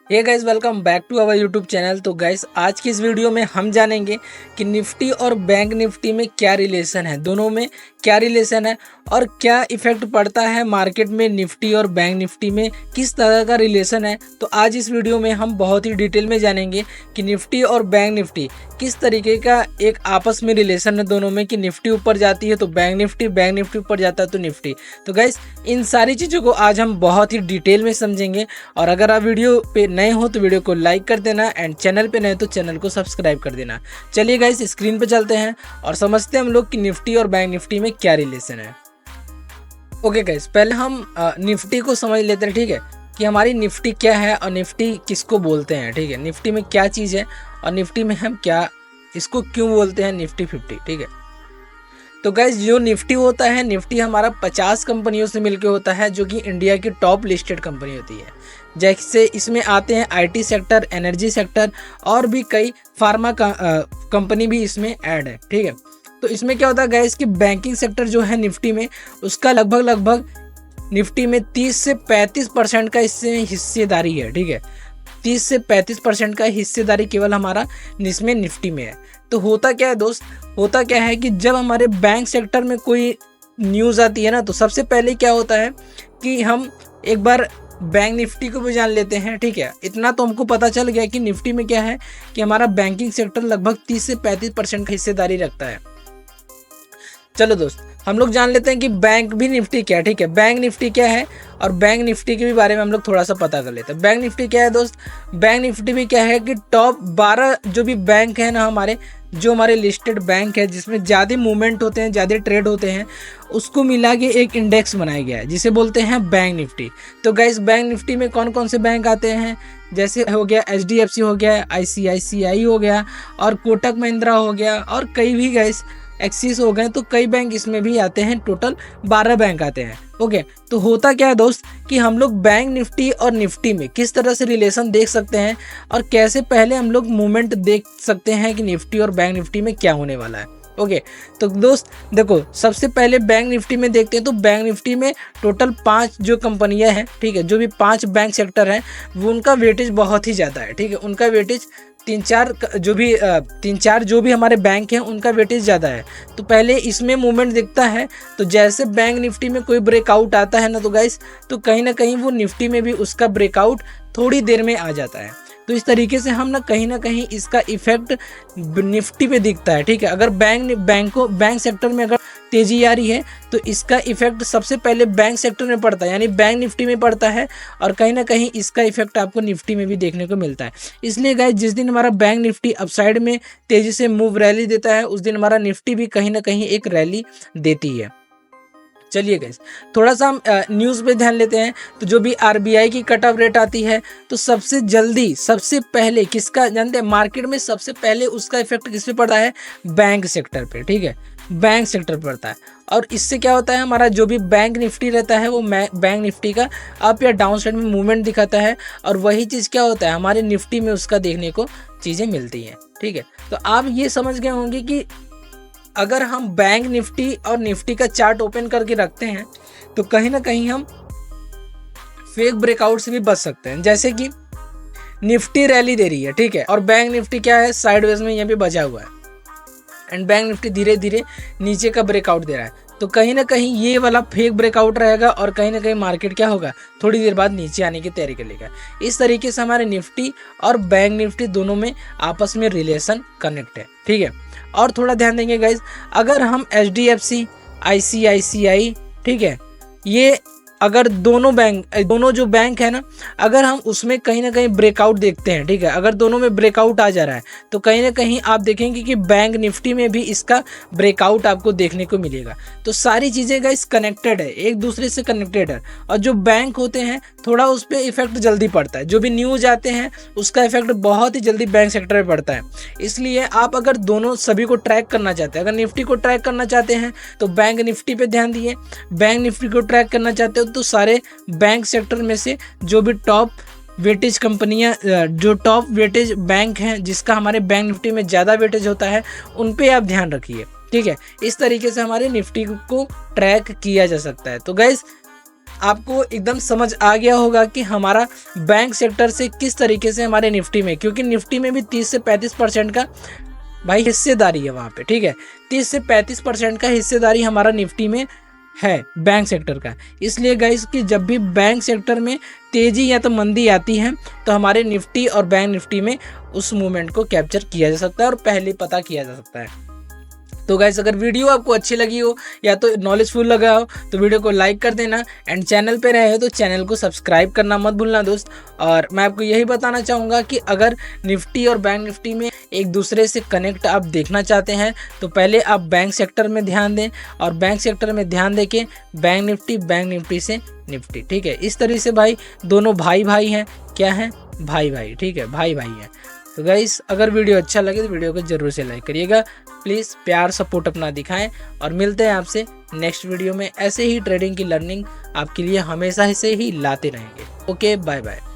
Hey guys, welcome back to our YouTube channel. तो guys, आज की इस वीडियो में हम जानेंगे कि निफ्टी और बैंक निफ्टी में क्या रिलेशन है, दोनों में क्या रिलेशन है और क्या इफेक्ट पड़ता है मार्केट में निफ्टी और बैंक निफ्टी में, किस तरह का रिलेशन है। तो आज इस वीडियो में हम बहुत ही डिटेल में जानेंगे कि निफ्टी और बैंक निफ्टी किस तरीके का एक आपस में रिलेशन है दोनों में, कि निफ्टी ऊपर जाती है तो बैंक निफ्टी ऊपर जाता है तो निफ्टी। तो गाइस, इन सारी चीज़ों को आज हम बहुत ही डिटेल में समझेंगे। और अगर आप वीडियो पे नए हो तो वीडियो को लाइक कर देना एंड चैनल पे नए तो चैनल को सब्सक्राइब कर देना। चलिए गाइस, स्क्रीन पे चलते हैं और समझते हैं हम लोग कि निफ्टी और बैंक निफ्टी में क्या रिलेशन है। ओके गाइस, पहले हम निफ्टी को समझ लेते हैं, ठीक है, कि हमारी निफ्टी क्या है और निफ्टी किसको बोलते हैं। ठीक है, निफ्टी में क्या चीज़ है और निफ्टी में हम क्या इसको क्यों बोलते हैं निफ्टी 50। ठीक है, तो गाइज जो निफ्टी होता है, निफ्टी हमारा 50 कंपनियों से मिलकर होता है, जो कि इंडिया की टॉप लिस्टेड कंपनी होती है। जैसे इसमें आते हैं आईटी सेक्टर, एनर्जी सेक्टर और भी कई फार्मा कंपनी भी इसमें ऐड है। ठीक है, तो इसमें क्या होता है गाइज कि बैंकिंग सेक्टर जो है निफ्टी में, उसका लगभग निफ्टी में 30 से 35% का इसमें हिस्सेदारी है। ठीक है, 30 से 35% का हिस्सेदारी केवल हमारा इसमें निफ्टी में है। तो होता क्या है दोस्त, होता क्या है कि जब हमारे बैंक सेक्टर में कोई न्यूज़ आती है ना, तो सबसे पहले क्या होता है कि हम एक बार बैंक निफ्टी को भी जान लेते हैं। ठीक है, इतना तो हमको पता चल गया कि निफ्टी में क्या है कि हमारा बैंकिंग सेक्टर लगभग 30 से 35% का हिस्सेदारी रखता है। चलो दोस्त, हम लोग जान लेते हैं कि बैंक भी निफ्टी क्या है। ठीक है, बैंक निफ्टी क्या है और बैंक निफ्टी के भी बारे में हम लोग थोड़ा सा पता कर लेते हैं। बैंक निफ्टी क्या है दोस्त, बैंक निफ्टी भी क्या है कि टॉप 12 जो भी बैंक है ना, हमारे लिस्टेड बैंक है जिसमें ज़्यादा मूवमेंट होते हैं, ज़्यादा ट्रेड होते हैं, उसको मिला के एक इंडेक्स बनाया गया है जिसे बोलते हैं बैंक निफ्टी। तो गाइस, बैंक निफ्टी में कौन कौन से बैंक आते हैं, जैसे हो गया HDFC हो गया, ICICI हो गया और कोटक महिंद्रा हो गया और कई भी गाइस एक्सिस हो गए, तो कई बैंक इसमें भी आते हैं। टोटल 12 बैंक आते हैं। ओके, तो होता क्या है दोस्त कि हम लोग बैंक निफ्टी और निफ्टी में किस तरह से रिलेशन देख सकते हैं और कैसे पहले हम लोग मूवमेंट देख सकते हैं कि निफ्टी और बैंक निफ्टी में क्या होने वाला है। ओके, तो दोस्त देखो, सबसे पहले बैंक निफ्टी में देखते हैं। तो बैंक निफ्टी में टोटल 5 जो कंपनियां हैं, ठीक है, जो भी 5 बैंक सेक्टर हैं, वो उनका वेटेज बहुत ही ज़्यादा है। ठीक है, उनका वेटेज 3-4 जो भी हमारे बैंक हैं उनका वेटेज ज़्यादा है। तो पहले इसमें मूवमेंट दिखता है, तो जैसे बैंक निफ्टी में कोई ब्रेकआउट आता है ना, तो गाइस, तो कहीं ना कहीं वो निफ्टी में भी उसका ब्रेकआउट थोड़ी देर में आ जाता है। तो इस तरीके से हम ना कहीं इसका इफेक्ट निफ्टी पे दिखता है। ठीक है, अगर बैंक सेक्टर में अगर तेजी आ रही है तो इसका इफेक्ट सबसे पहले बैंक सेक्टर में पड़ता है, यानी बैंक निफ्टी में पड़ता है, और कहीं ना कहीं इसका इफेक्ट आपको निफ्टी में भी देखने को मिलता है। इसलिए गाइस, जिस दिन हमारा बैंक निफ्टी अपसाइड में तेजी से मूव रैली देता है, उस दिन हमारा निफ्टी भी कहीं ना कहीं एक रैली देती है। चलिए गाइस, थोड़ा सा हम न्यूज़ पे ध्यान लेते हैं। तो जो भी RBI की कट ऑफ रेट आती है, तो सबसे पहले किसका जानते हैं, मार्केट में सबसे पहले उसका इफेक्ट किस पे पड़ता है, बैंक सेक्टर पे। ठीक है, बैंक सेक्टर पर पड़ता है। और इससे क्या होता है, हमारा जो भी बैंक निफ्टी रहता है वो बैंक निफ्टी का अप या डाउन साइड में मूवमेंट दिखाता है, और वही चीज़ क्या होता है, हमारे निफ्टी में उसका देखने को चीज़ें मिलती हैं। ठीक है, तो आप ये समझ गए होंगे कि अगर हम बैंक निफ्टी और निफ्टी का चार्ट ओपन करके रखते हैं तो कहीं ना कहीं हम फेक ब्रेकआउट से भी बच सकते हैं। जैसे कि निफ्टी रैली दे रही है, ठीक है, और बैंक निफ्टी क्या है, साइडवेज में यहाँ पे बचा हुआ है, एंड बैंक निफ्टी धीरे धीरे नीचे का ब्रेकआउट दे रहा है। तो कहीं ना कहीं ये वाला फेक ब्रेकआउट रहेगा और कहीं ना कहीं मार्केट क्या होगा, थोड़ी देर बाद नीचे आने की तैयारी कर लेगा। इस तरीके से हमारे निफ्टी और बैंक निफ्टी दोनों में आपस में रिलेशन कनेक्ट है। ठीक है, और थोड़ा ध्यान देंगे गाइज, अगर हम HDFC, ICICI, ठीक है, ये अगर दोनों जो बैंक है ना, अगर हम उसमें कहीं ना कहीं ब्रेकआउट देखते हैं, ठीक है, अगर दोनों में ब्रेकआउट आ जा रहा है, तो कहीं ना कहीं आप देखेंगे कि बैंक निफ्टी में भी इसका ब्रेकआउट आपको देखने को मिलेगा। तो सारी चीज़ें गाइस कनेक्टेड है, एक दूसरे से कनेक्टेड है। और जो बैंक होते हैं थोड़ा उस पर इफेक्ट जल्दी पड़ता है, जो भी न्यूज आते हैं उसका इफेक्ट बहुत ही जल्दी बैंक सेक्टर में पड़ता है। इसलिए आप अगर दोनों सभी को ट्रैक करना चाहते हैं, अगर निफ्टी को ट्रैक करना चाहते हैं तो बैंक निफ्टी पे ध्यान दिए, बैंक निफ्टी को ट्रैक करना चाहते हो तो सारे बैंक सेक्टर में से जो भी टॉप वेटेज कंपनियां, जो टॉप वेटेज बैंक हैं जिसका हमारे बैंक निफ्टी में ज़्यादा वेटेज होता है, उन पे आप ध्यान रखिए। ठीक है, इस तरीके से हमारे निफ्टी को ट्रैक किया जा सकता है। तो गाइस, आपको एकदम समझ आ गया होगा कि हमारा बैंक सेक्टर से किस तरीके से हमारे निफ्टी में, क्योंकि निफ्टी में भी 30 से 35% का भाई हिस्सेदारी है वहाँ पे, ठीक है। 30 से 35% का हिस्सेदारी हमारा निफ्टी में है बैंक सेक्टर का। इसलिए गाइस कि जब भी बैंक सेक्टर में तेज़ी या तो मंदी आती है तो हमारे निफ्टी और बैंक निफ्टी में उस मूवमेंट को कैप्चर किया जा सकता है और पहले पता किया जा सकता है। तो गाइस अगर वीडियो आपको अच्छी लगी हो या तो नॉलेजफुल लगा हो तो वीडियो को लाइक कर देना, एंड चैनल पे रहे हो तो चैनल को सब्सक्राइब करना मत भूलना दोस्त। और मैं आपको यही बताना चाहूँगा कि अगर निफ्टी और बैंक निफ्टी में एक दूसरे से कनेक्ट आप देखना चाहते हैं तो पहले आप बैंक सेक्टर में ध्यान दें, और बैंक सेक्टर में ध्यान दे के बैंक निफ्टी से निफ्टी, ठीक है। इस तरह से भाई दोनों भाई भाई हैं, क्या हैं, भाई भाई, ठीक है, भाई भाई हैं। तो गाइस अगर वीडियो अच्छा लगे तो वीडियो को जरूर से लाइक करिएगा, प्लीज़ प्यार सपोर्ट अपना दिखाएं, और मिलते हैं आपसे नेक्स्ट वीडियो में। ऐसे ही ट्रेडिंग की लर्निंग आपके लिए हमेशा से ही लाते रहेंगे। Okay, bye bye.